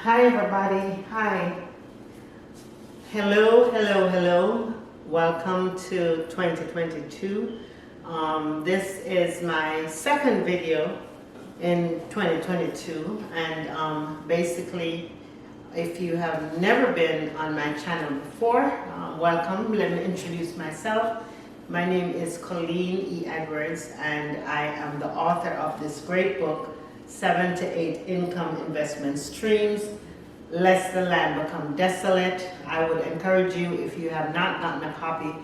Hi everybody, hi. Hello. Welcome to 2022. This is my second video in 2022, and basically if you have never been on my channel before, welcome. Let me introduce myself. My name is Colleen E. Edwards, and I am the author of this great book, 7 to 8 Income Investment Streams, Lest the Land Become Desolate. I would encourage you, if you have not gotten a copy,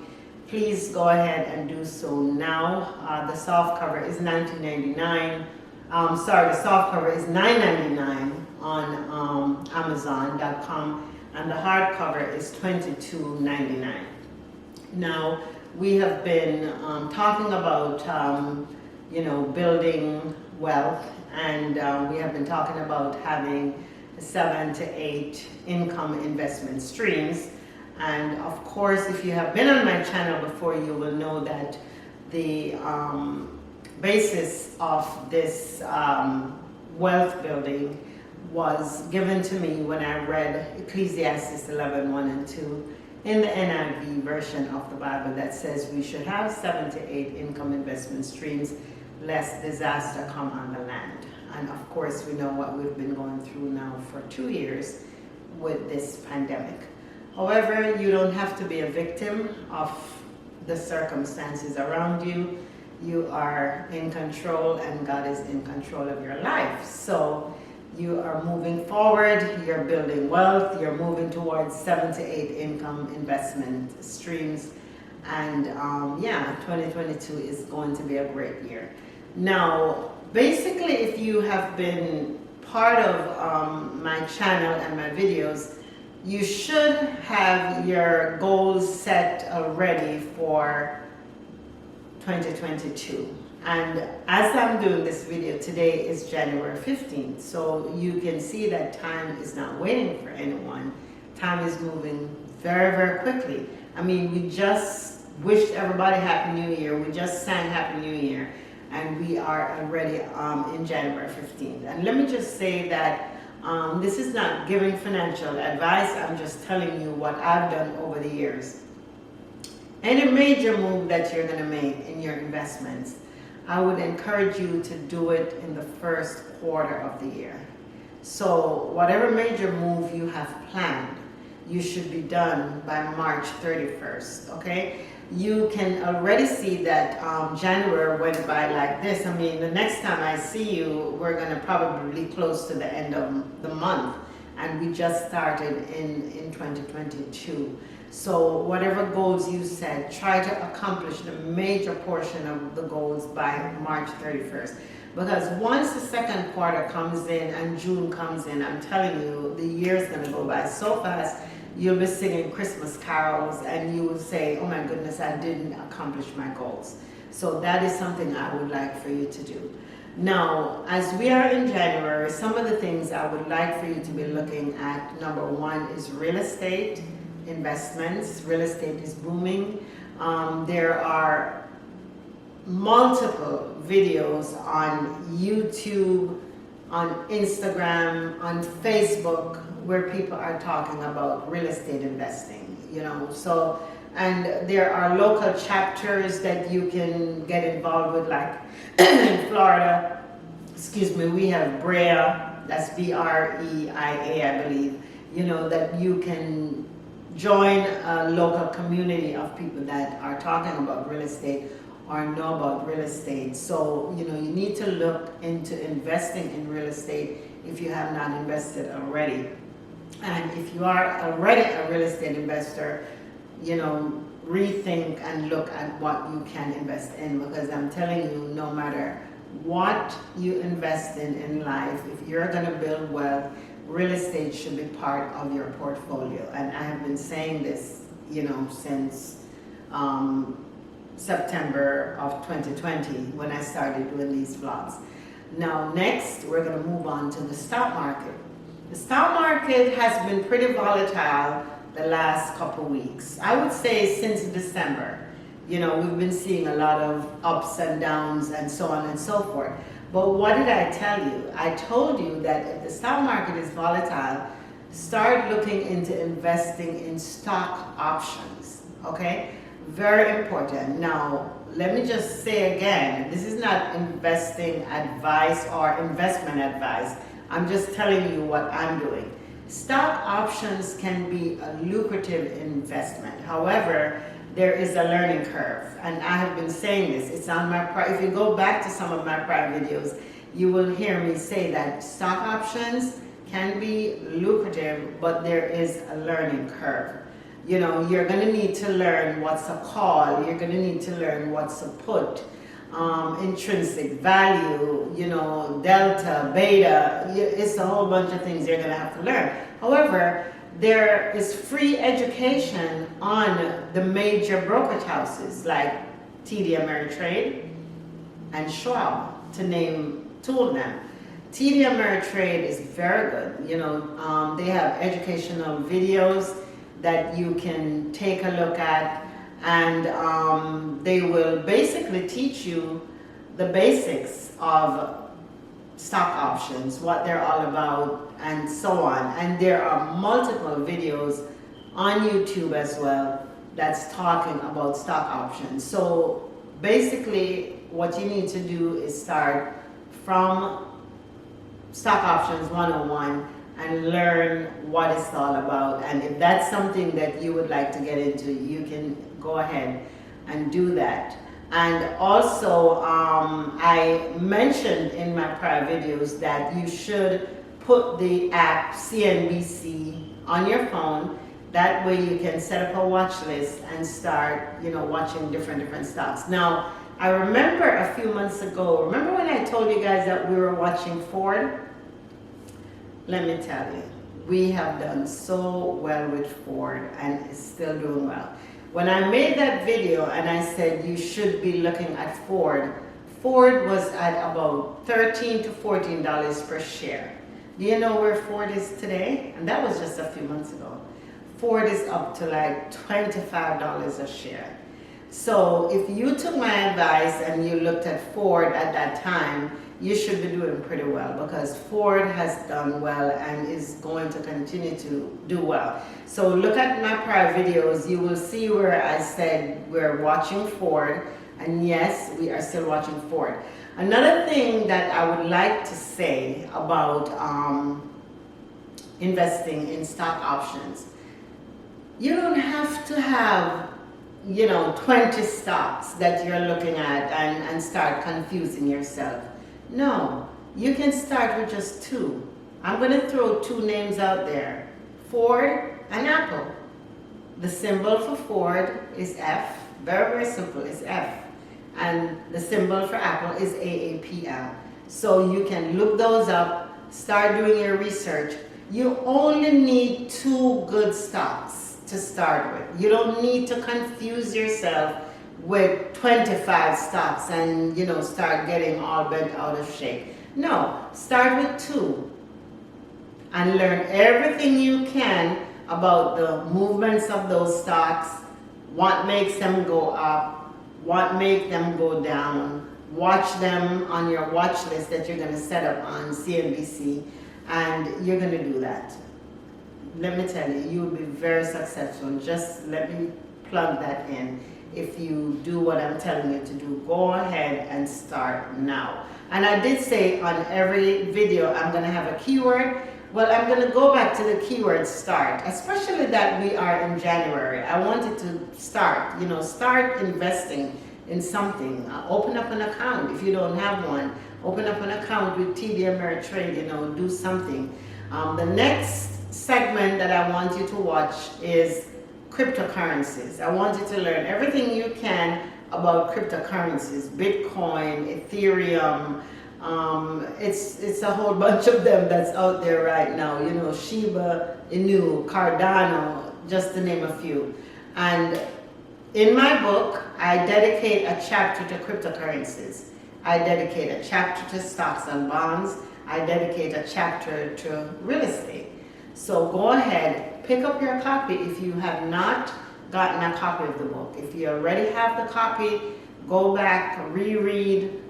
please go ahead and do so now. The soft cover is $19.99. The soft cover is $9.99 on Amazon.com, and the hardcover is $22.99. Now, we have been talking about building wealth, and we have been talking about having 7 to 8 income investment streams. And of course, if you have been on my channel before, you will know that the basis of this wealth building was given to me when I read Ecclesiastes 11:1 and 2 in the NIV version of the Bible, that says we should have 7 to 8 income investment streams lest disaster come on the land. And of course, we know what we've been going through now for 2 years with this pandemic. However, you don't have to be a victim of the circumstances around you. You are in control, and God is in control of your life. So you are moving forward, you're building wealth, you're moving towards 7 to 8 income investment streams. And 2022 is going to be a great year. Now, basically, if you have been part of my channel and my videos, you should have your goals set already for 2022. And as I'm doing this video, today is January 15th, so you can see that time is not waiting for anyone. Time is moving very, very quickly. I mean, we just wished everybody Happy New Year. We just sang Happy New Year, and we are already in January 15th. And let me just say that this is not giving financial advice. I'm just telling you what I've done over the years. Any major move that you're going to make in your investments, I would encourage you to do it in the first quarter of the year. So whatever major move you have planned, you should be done by March 31st, okay? You can already see that January went by like this. I mean, the next time I see you, we're going to probably close to the end of the month, and we just started in 2022. So whatever goals you set, try to accomplish the major portion of the goals by March 31st. Because once the second quarter comes in and June comes in, I'm telling you, the year's going to go by so fast. You'll be singing Christmas carols, and you will say, oh my goodness, I didn't accomplish my goals. So that is something I would like for you to do. Now, as we are in January, some of the things I would like for you to be looking at, number one is real estate investments. Real estate is booming. There are multiple videos on YouTube, on Instagram, on Facebook, where people are talking about real estate investing, so, and there are local chapters that you can get involved with, like in Florida, we have BREIA, that's BREIA, I believe, that you can join a local community of people that are talking about real estate or know about real estate. So, you need to look into investing in real estate if you have not invested already. And if you are already a real estate investor, rethink and look at what you can invest in, because I'm telling you, no matter what you invest in life, if you're going to build wealth, real estate should be part of your portfolio. And I have been saying this, since September of 2020, when I started doing these vlogs. Now, next, we're going to move on to the stock market. The stock market has been pretty volatile the last couple weeks. I would say since December. You know, we've been seeing a lot of ups and downs and so on and so forth. But what did I tell you? I told you that if the stock market is volatile, start looking into investing in stock options, okay? Very important. Now, let me just say again, this is not investing advice or investment advice. I'm just telling you what I'm doing. Stock options can be a lucrative investment. However, there is a learning curve, and I have been saying this. It's on my if you go back to some of my prior videos, you will hear me say that stock options can be lucrative, but there is a learning curve. You know, you're going to need to learn what's a call, you're going to need to learn what's a put, intrinsic value, you know, delta, beta. It's a whole bunch of things you're going to have to learn. However, there is free education on the major brokerage houses like TD Ameritrade and Schwab, to name two of them. TD Ameritrade is very good. You know, they have educational videos that you can take a look at, and they will basically teach you the basics of stock options, what they're all about, and so on. And there are multiple videos on YouTube as well that's talking about stock options. So basically what you need to do is start from Stock Options 101 and learn what it's all about. And if that's something that you would like to get into, you can go ahead and do that. And also, I mentioned in my prior videos that you should put the app CNBC on your phone. That way you can set up a watch list and start, you know, watching different stocks. Now, I remember a few months ago, remember when I told you guys that we were watching Ford? Let me tell you, we have done so well with Ford, and it's still doing well. When I made that video and I said you should be looking at Ford, Ford was at about $13 to $14 per share. Do you know where Ford is today? And that was just a few months ago. Ford is up to like $25 a share. So if you took my advice and you looked at Ford at that time, you should be doing pretty well, because Ford has done well and is going to continue to do well. So look at my prior videos, you will see where I said we're watching Ford, and yes, we are still watching Ford. Another thing that I would like to say about investing in stock options, you don't have to have, you know, 20 stocks that you're looking at and start confusing yourself. No, you can start with just two. I'm going to throw two names out there, Ford and Apple. The symbol for Ford is F, very simple, it's F. And the symbol for Apple is AAPL. So you can look those up, start doing your research. You only need two good stocks to start with. You don't need to confuse yourself with 25 stocks and, you know, start getting all bent out of shape. No, start with two and learn everything you can about the movements of those stocks, what makes them go up, what makes them go down. Watch them on your watch list that you're going to set up on CNBC, and you're going to do that. Let me tell you, you will be very successful. Just let me plug that in. If you do what I'm telling you to do, go ahead and start now. And I did say on every video I'm going to have a keyword. Well, I'm going to go back to the keyword start, especially that we are in January. I wanted to start, you know, start investing in something. Open up an account if you don't have one. Open up an account with TD Ameritrade, you know, do something. The next segment that I want you to watch is cryptocurrencies. I want you to learn everything you can about cryptocurrencies, Bitcoin, Ethereum. It's a whole bunch of them that's out there right now. You know, Shiba Inu, Cardano, just to name a few. And in my book, I dedicate a chapter to cryptocurrencies. I dedicate a chapter to stocks and bonds. I dedicate a chapter to real estate. So go ahead, pick up your copy if you have not gotten a copy of the book. If you already have the copy, go back, reread,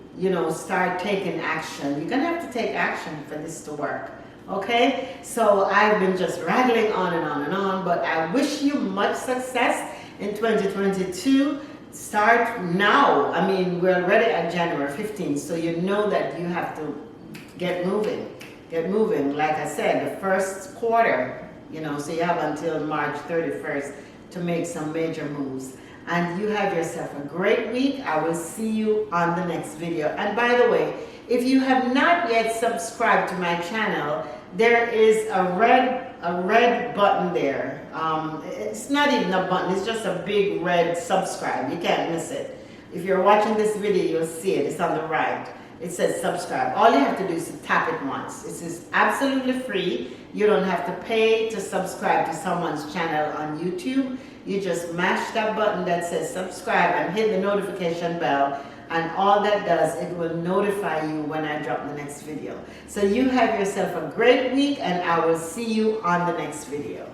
start taking action. You're gonna have to take action for this to work. Okay? So I've been just rattling on and on and on, but I wish you much success in 2022. Start now. I mean, we're already at January 15th, so you know that you have to get moving. Get moving. Like I said, the first quarter, so you have until March 31st to make some major moves. And you have yourself a great week. I will see you on the next video. And by the way, if you have not yet subscribed to my channel, there is a red button there. It's not even a button, it's just a big red subscribe. You can't miss it. If you're watching this video, you'll see it. It's on the right. It says subscribe. All you have to do is to tap it once. This is absolutely free. You don't have to pay to subscribe to someone's channel on YouTube. You just mash that button that says subscribe and hit the notification bell, and all that does, it will notify you when I drop the next video. So you have yourself a great week, and I will see you on the next video.